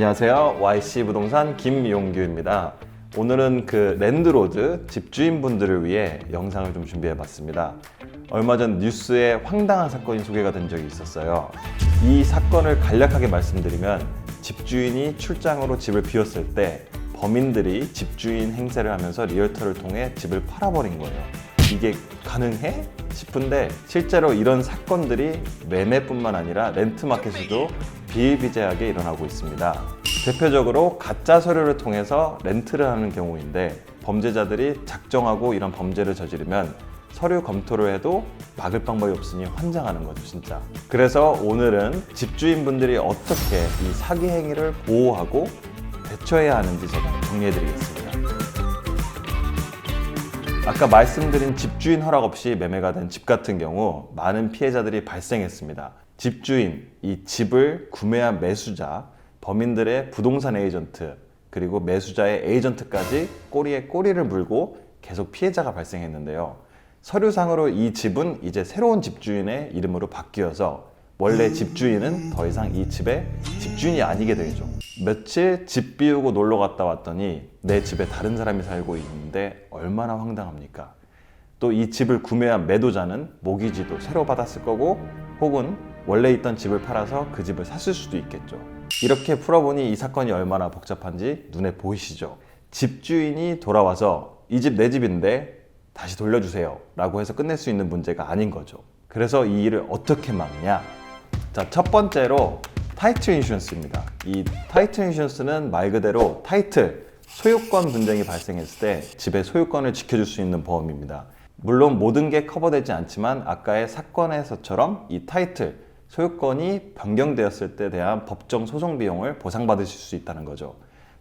안녕하세요. YC 부동산 김용규입니다. 오늘은 랜드로드 집주인분들을 위해 영상을 좀 준비해봤습니다. 얼마 전 뉴스에 황당한 사건이 소개가 된 적이 있었어요. 이 사건을 간략하게 말씀드리면 집주인이 출장으로 집을 비웠을 때 범인들이 집주인 행세를 하면서 리얼터를 통해 집을 팔아버린 거예요. 이게 가능해? 싶은데 실제로 이런 사건들이 매매뿐만 아니라 렌트마켓에도 비일비재하게 일어나고 있습니다. 대표적으로 가짜 서류를 통해서 렌트를 하는 경우인데 범죄자들이 작정하고 이런 범죄를 저지르면 서류 검토를 해도 막을 방법이 없으니 환장하는 거죠, 진짜. 그래서 오늘은 집주인분들이 어떻게 이 사기 행위를 보호하고 대처해야 하는지 제가 정리해드리겠습니다. 아까 말씀드린 집주인 허락 없이 매매가 된 집 같은 경우 많은 피해자들이 발생했습니다. 집주인, 이 집을 구매한 매수자, 범인들의 부동산 에이전트, 그리고 매수자의 에이전트까지 꼬리에 꼬리를 물고 계속 피해자가 발생했는데요. 서류상으로 이 집은 이제 새로운 집주인의 이름으로 바뀌어서 원래 집주인은 더 이상 이 집의 집주인이 아니게 되죠. 며칠 집 비우고 놀러 갔다 왔더니 내 집에 다른 사람이 살고 있는데 얼마나 황당합니까? 또 이 집을 구매한 매도자는 모기지도 새로 받았을 거고 혹은 원래 있던 집을 팔아서 그 집을 샀을 수도 있겠죠. 이렇게 풀어보니 이 사건이 얼마나 복잡한지 눈에 보이시죠? 집주인이 돌아와서 이 집 내 집인데 다시 돌려주세요 라고 해서 끝낼 수 있는 문제가 아닌 거죠. 그래서 이 일을 어떻게 막냐? 자, 첫 번째로 타이틀 인슈런스입니다. 이 타이틀 인슈런스는 말 그대로 타이틀, 소유권 분쟁이 발생했을 때 집의 소유권을 지켜줄 수 있는 보험입니다. 물론 모든 게 커버되지 않지만 아까의 사건에서처럼 이 타이틀, 소유권이 변경되었을 때 대한 법정 소송 비용을 보상받으실 수 있다는 거죠.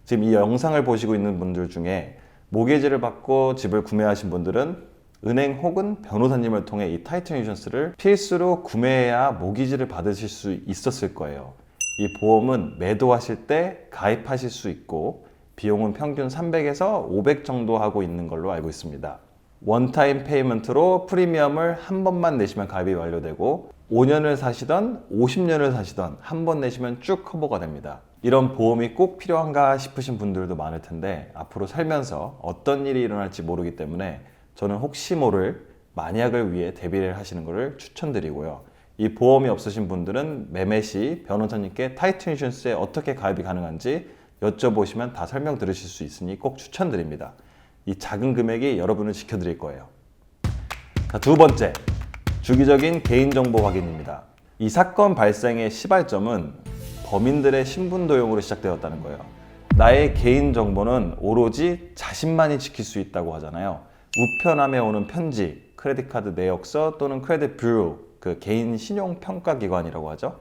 지금 이 영상을 보시고 있는 분들 중에 모기지를 받고 집을 구매하신 분들은 은행 혹은 변호사님을 통해 이 타이틀 인슈런스를 필수로 구매해야 모기지를 받으실 수 있었을 거예요. 이 보험은 매도하실 때 가입하실 수 있고 비용은 평균 300에서 500 정도 하고 있는 걸로 알고 있습니다. 원타임 페이먼트로 프리미엄을 한 번만 내시면 가입이 완료되고 5년을 사시던 50년을 사시던 한 번 내시면 쭉 커버가 됩니다. 이런 보험이 꼭 필요한가 싶으신 분들도 많을 텐데 앞으로 살면서 어떤 일이 일어날지 모르기 때문에 저는 혹시 모를 만약을 위해 대비를 하시는 것을 추천드리고요. 이 보험이 없으신 분들은 매매 시 변호사님께 타이틀 인슈런스에 어떻게 가입이 가능한지 여쭤보시면 다 설명 들으실 수 있으니 꼭 추천드립니다. 이 작은 금액이 여러분을 지켜드릴 거예요. 자, 두 번째, 주기적인 개인정보 확인입니다. 이 사건 발생의 시발점은 범인들의 신분 도용으로 시작되었다는 거예요. 나의 개인정보는 오로지 자신만이 지킬 수 있다고 하잖아요. 우편함에 오는 편지, 크레딧카드 내역서 또는 크레딧 뷰로, 개인 신용평가기관이라고 하죠.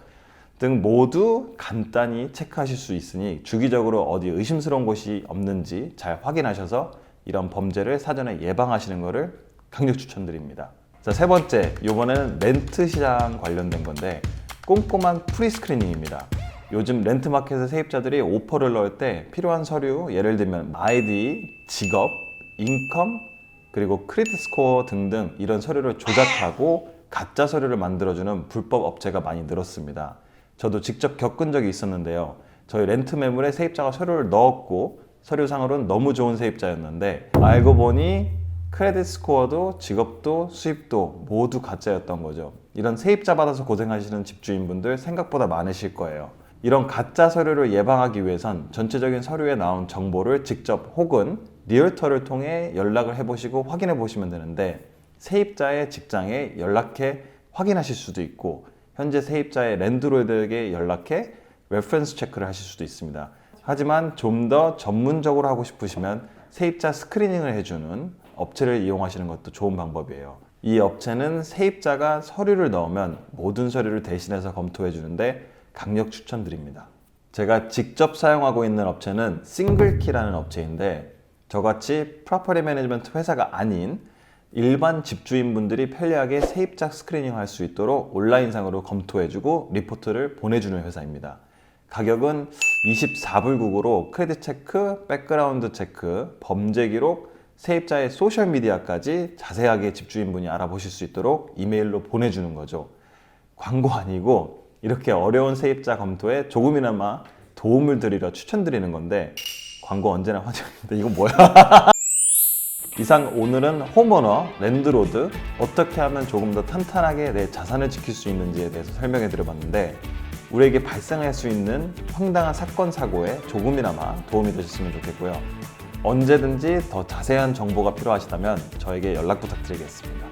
등 모두 간단히 체크하실 수 있으니 주기적으로 어디 의심스러운 곳이 없는지 잘 확인하셔서 이런 범죄를 사전에 예방하시는 것을 강력 추천드립니다. 자, 세 번째, 이번에는 렌트 시장 관련된 건데 꼼꼼한 프리스크리닝입니다. 요즘 렌트마켓의 세입자들이 오퍼를 넣을 때 필요한 서류, 예를 들면 아이디, 직업, 인컴, 그리고 크레딧 스코어 등등 이런 서류를 조작하고 가짜 서류를 만들어주는 불법 업체가 많이 늘었습니다. 저도 직접 겪은 적이 있었는데요. 저희 렌트 매물에 세입자가 서류를 넣었고 서류상으로는 너무 좋은 세입자였는데 알고 보니 크레딧 스코어도 직업도 수입도 모두 가짜였던 거죠. 이런 세입자 받아서 고생하시는 집주인분들 생각보다 많으실 거예요. 이런 가짜 서류를 예방하기 위해선 전체적인 서류에 나온 정보를 직접 혹은 리얼터를 통해 연락을 해보시고 확인해 보시면 되는데 세입자의 직장에 연락해 확인하실 수도 있고 현재 세입자의 랜드로드에게 연락해 레퍼런스 체크를 하실 수도 있습니다. 하지만 좀 더 전문적으로 하고 싶으시면 세입자 스크리닝을 해주는 업체를 이용하시는 것도 좋은 방법이에요. 이 업체는 세입자가 서류를 넣으면 모든 서류를 대신해서 검토해 주는데 강력 추천드립니다. 제가 직접 사용하고 있는 업체는 싱글키라는 업체인데 저같이 프로퍼티 매니지먼트 회사가 아닌 일반 집주인분들이 편리하게 세입자 스크리닝을 할 수 있도록 온라인상으로 검토해주고 리포트를 보내주는 회사입니다. 가격은 24불99로 크레딧 체크, 백그라운드 체크, 범죄 기록, 세입자의 소셜미디어까지 자세하게 집주인분이 알아보실 수 있도록 이메일로 보내주는 거죠. 광고 아니고 이렇게 어려운 세입자 검토에 조금이나마 도움을 드리려 추천드리는 건데 광고 언제나 환영입니다. 이건 뭐야? 이상 오늘은 홈오너, 랜드로드 어떻게 하면 조금 더 탄탄하게 내 자산을 지킬 수 있는지에 대해서 설명해 드려봤는데 우리에게 발생할 수 있는 황당한 사건, 사고에 조금이나마 도움이 되셨으면 좋겠고요. 언제든지 더 자세한 정보가 필요하시다면 저에게 연락 부탁드리겠습니다.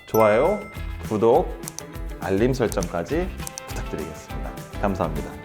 좋아요, 구독, 알림 설정까지 부탁드리겠습니다. 감사합니다.